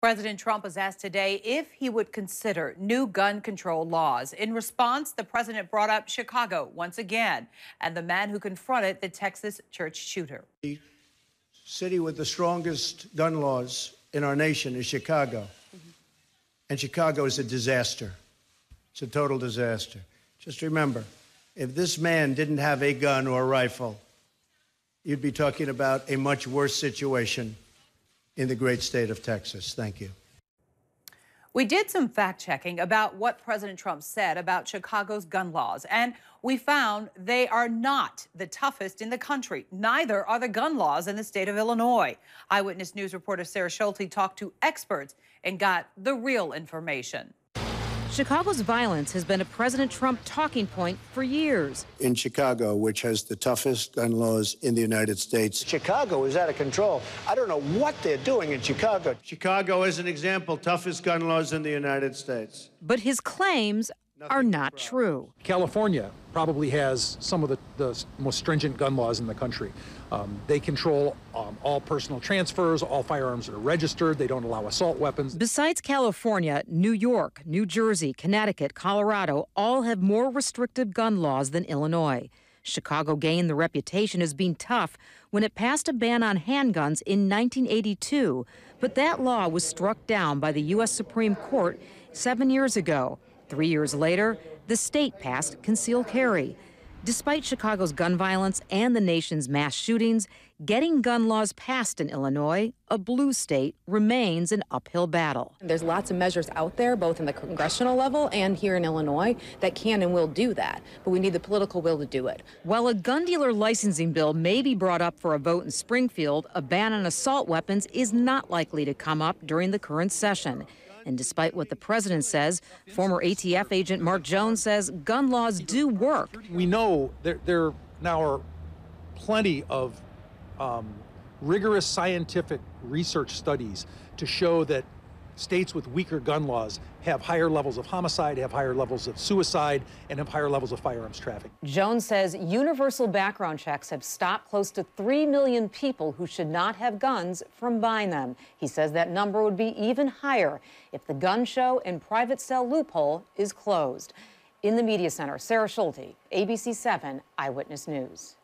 President Trump was asked today if he would consider new gun control laws. In response, the president brought up Chicago once again and the man who confronted the Texas church shooter. The city with the strongest gun laws in our nation is Chicago. And Chicago is a disaster. It's a total disaster. Just remember, if this man didn't have a gun or a rifle, you'd be talking about a much worse situation in the great state of Texas. Thank you. We did some fact-checking about what President Trump said about Chicago's gun laws, and we found they are not the toughest in the country. Neither are the gun laws in the state of Illinois. Eyewitness News reporter Sarah Schulte talked to experts and got the real information. Chicago's violence has been a President Trump talking point for years. In Chicago, which has the toughest gun laws in the United States. Chicago is out of control. I don't know what they're doing in Chicago. Chicago, as an example, toughest gun laws in the United States. But his claims are not true. California probably has some of the most stringent gun laws in the country. They control all personal transfers, all firearms are registered, they don't allow assault weapons. Besides California, New York, New Jersey, Connecticut, Colorado all have more restrictive gun laws than Illinois. Chicago gained the reputation as being tough when it passed a ban on handguns in 1982, but that law was struck down by the U.S. Supreme Court 7 years ago. 3 years later, the state passed concealed carry. Despite Chicago's gun violence and the nation's mass shootings, getting gun laws passed in Illinois, a blue state, remains an uphill battle. There's lots of measures out there, both in the congressional level and here in Illinois, that can and will do that. But we need the political will to do it. While a gun dealer licensing bill may be brought up for a vote in Springfield, a ban on assault weapons is not likely to come up during the current session. And despite what the president says, former ATF agent Mark Jones says gun laws do work. We know there now are plenty of rigorous scientific research studies to show that states with weaker gun laws have higher levels of homicide, have higher levels of suicide, and have higher levels of firearms trafficking. Jones says universal background checks have stopped close to 3 million people who should not have guns from buying them. He says that number would be even higher if the gun show and private sale loophole is closed. In the media center, Sarah Schulte, ABC 7 Eyewitness News.